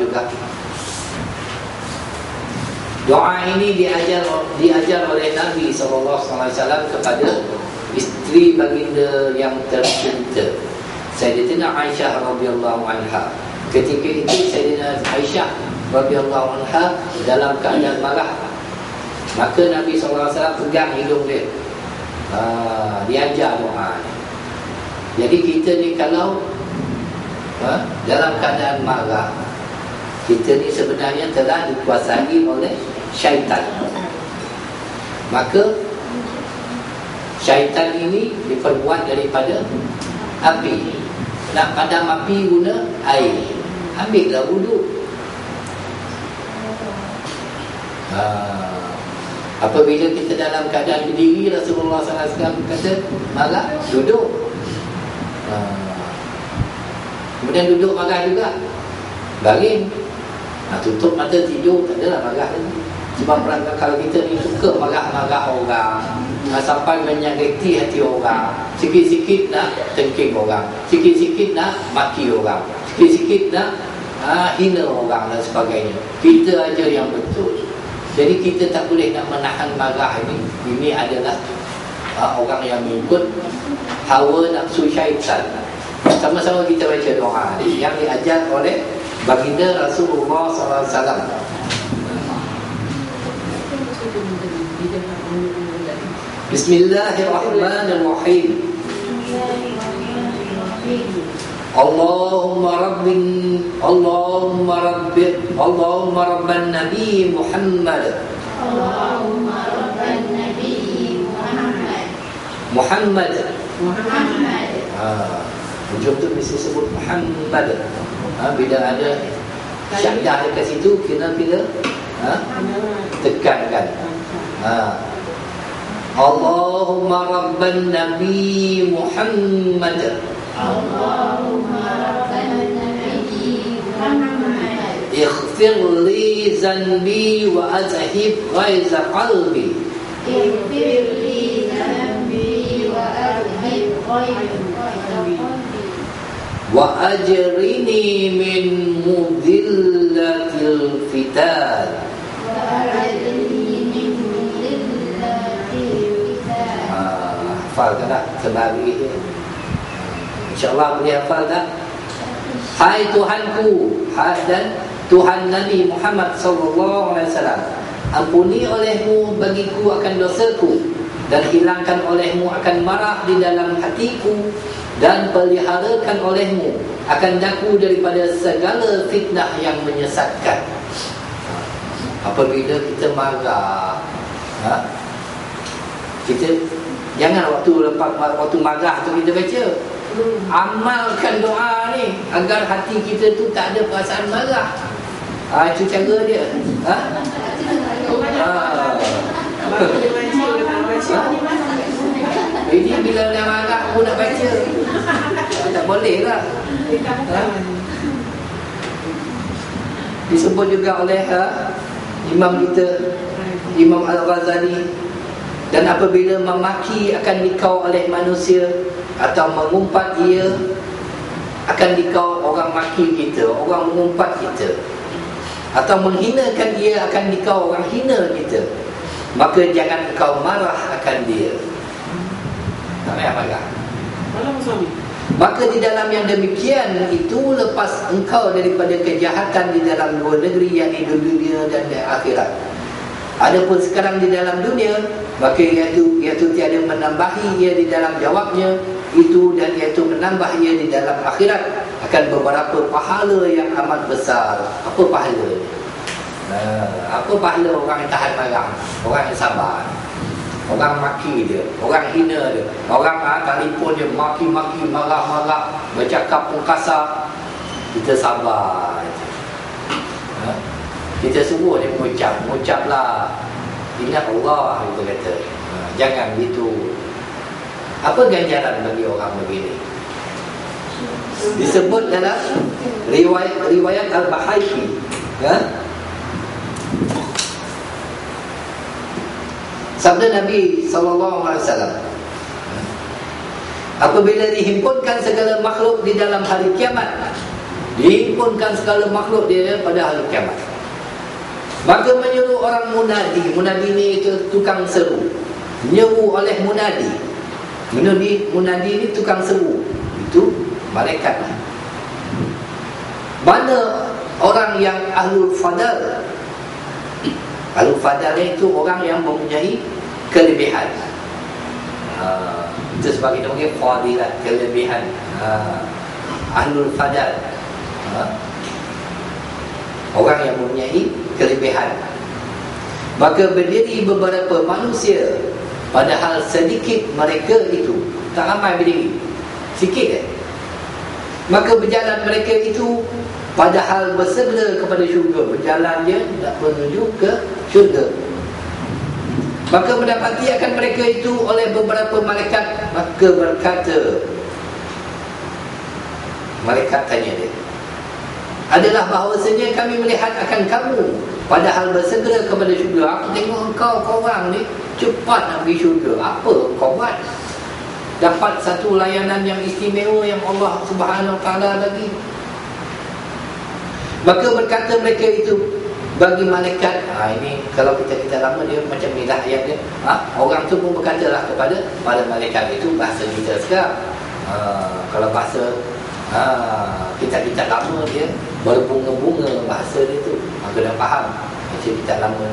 juga. Doa ini diajar oleh Nabi SAW kepada isteri baginda yang tercinta, Sayyidatina Aisyah radhiyallahu anha. Ketika itu Sayyidatina Aisyah radhiyallahu anha dalam keadaan marah, maka Nabi SAW pegang hidung dia, diajar doa ni. Jadi kita ni kalau dalam keadaan marah, kita ni sebenarnya telah dikuasai oleh syaitan. Maka syaitan ini diperbuat daripada api. Nak padam api guna air, ambillah wuduk. Apabila kita dalam keadaan berdiri, Rasulullah SAW kata marah, duduk. Kemudian duduk marah juga, baring. Tutup mata tidur, tak adalah marah lagi. Sebab kalau kita ni suka marah-marah orang, sampai menyakiti hati orang, sikit-sikit nak tengking orang, sikit-sikit nak maki orang, sikit-sikit nak hina orang dan sebagainya. Kita aja yang betul. Jadi kita tak boleh nak menahan marah ini. Ini adalah orang yang mengikut hawa nafsu syaitan. Sama-sama kita baca doa yang diajar oleh baginda Rasulullah SAW. Bismillahirrahmanirrahim. Allahumma rabban Nabi Muhammad. Allahumma rabban Nabi Muhammad. Ujung tu mesti sebut Muhammad. Bila ada syaddah dekat situ, kena tekankan. Allahumma rabban Nabi Muhammad. Allahumma rabban Nabi Muhammad. Ighfir li zanbi wa azhib ghaiza qalbi. Ighfir li zanbi wa azhib ghaiza qalbi. Wa ajrini min mudhillatil fitan. Hafal tak sebagi dia? InsyaAllah boleh hafal tak? Hai Tuhanku, dan Tuhan Nabi Muhammad SAW, ampuni olehmu bagiku akan dosaku, dan hilangkan olehmu akan marah di dalam hatiku, dan peliharakan olehmu akan daku daripada segala fitnah yang menyesatkan. Apabila kita marah, kita jangan waktu marah tu kita baca. Amalkan doa ni agar hati kita tu tak ada perasaan marah. Itu cara dia. Jadi bila dah marah pun nak baca, tak boleh lah. Disebut juga oleh Imam kita, Imam Al-Ghazali, dan apabila memaki akan dikau oleh manusia atau mengumpat ia akan dikau orang maki kita, orang mengumpat kita, atau menghinakan ia akan dikau orang hina kita, maka jangan engkau marah akan dia. Tak payah marah. Maka di dalam yang demikian itu, lepas engkau daripada kejahatan di dalam dua negeri, yakni dunia dan di akhirat. Adapun sekarang di dalam dunia, maka iaitu tiada menambahi ia di dalam jawabnya itu, dan iaitu menambah ia di dalam akhirat akan beberapa pahala yang amat besar. Apa pahala? Apa pahala orang yang tahan marah, orang yang sabar, orang maki dia, orang hina dia, orang telefon dia maki-maki, marah-marah, bercakap pun kasar, kita sabar. Kita suruh dia mengucaplah ingat Allah, kita kata. Jangan gitu. Apa ganjaran bagi orang begini? Disebut dalam riwayat Al-Bahaiki, sabda Nabi SAW, apabila dihimpunkan segala makhluk di dalam hari kiamat, Dihimpunkan segala makhluk dia pada hari kiamat. Maka menyuruh orang munadi. Munadi ni itu tukang seru. Menyeru oleh munadi. Munadi ni tukang seru. Itu malaikat lah. Mana orang yang ahlul fadal? Ahlul fadal itu orang yang mempunyai kelebihan. Itu sebagai namanya fadilat, kelebihan. Ahlul fadal, orang yang mempunyai kelebihan. Maka berdiri beberapa manusia, padahal sedikit mereka itu, tak ramai berdiri, sikit. Maka berjalan mereka itu padahal bersegera kepada syurga. Berjalan dia nak menuju ke syurga. Maka mendapati akan mereka itu oleh beberapa malaikat. Maka berkata, malaikat tanya dia, adalah bahawasanya kami melihat akan kamu padahal bersegera kepada syurga. Aku tengok engkau korang ni cepat nak pergi syurga. Apa kau buat? Dapat satu layanan yang istimewa yang Allah Subhanahu Wa Taala bagi. Maka berkata mereka itu bagi malaikat, ini kalau kita lama dia macam ni lah ayat dia. Orang tu pun berkatalah kepada malaikat itu bahasa kita sekarang. Kalau bahasa kita lama dia berbunga-bunga bahasa dia tu. Aku dah faham macam kita lama.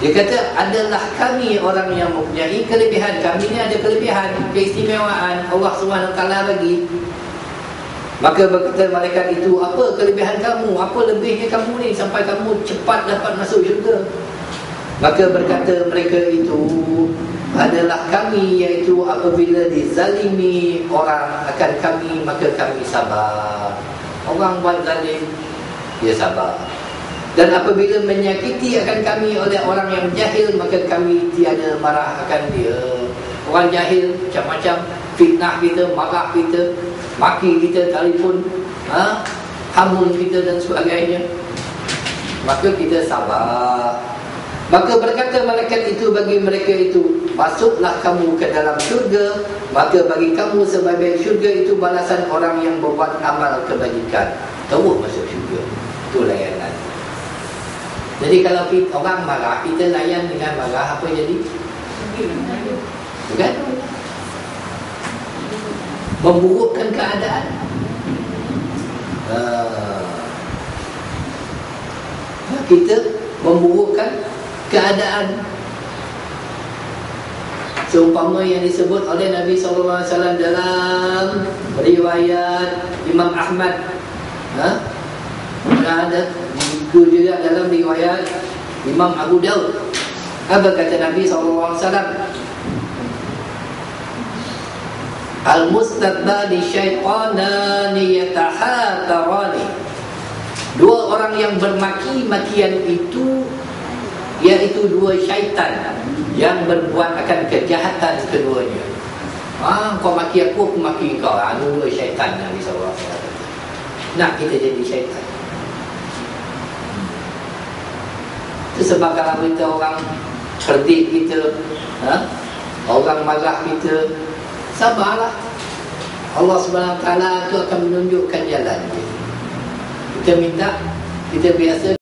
Dia kata, adalah kami orang yang mempunyai kelebihan. Kami ni ada kelebihan, keistimewaan Allah SWT bagi. Maka berkata malaikat itu, apa kelebihan kamu? Apa lebihnya kamu ni sampai kamu cepat dapat masuk syurga? Maka berkata mereka itu, adalah kami, iaitu apabila dizalimi orang akan kami, maka kami sabar. Orang buat zalim, dia sabar. Dan apabila menyakiti akan kami oleh orang yang jahil, maka kami tiada marah akan dia. Orang jahil macam-macam, fitnah kita, marah kita, maki kita, telefon, hamun kita dan sebagainya, maka kita sabar. Maka berkata malaikat itu bagi mereka itu, masuklah kamu ke dalam syurga. Maka bagi kamu sebagai syurga itu balasan orang yang berbuat amal kebajikan. Terus masuk syurga. Itu layanan. Jadi kalau orang marah, kita layan dengan marah, apa jadi? Bukan? Memburukkan keadaan. Kita memburukkan keadaan. Seumpama yang disebut oleh Nabi SAW dalam riwayat Imam Ahmad, ada itu juga dalam riwayat Imam Abu Daud. Apa kata Nabi SAW? Al-mustadbani syaitanani yatahatarani. Dua orang yang bermaki-makian itu, iaitu dua syaitan yang berbuat akan kejahatan keduanya. Kau maki aku maki kau. Dua syaitan Nabi SAW. Nak kita jadi syaitan. Itu sebab kalau kita orang cerdik kita, orang marah kita, sabarlah. Allah SWT itu akan menunjukkan jalan. Kita minta, kita biasa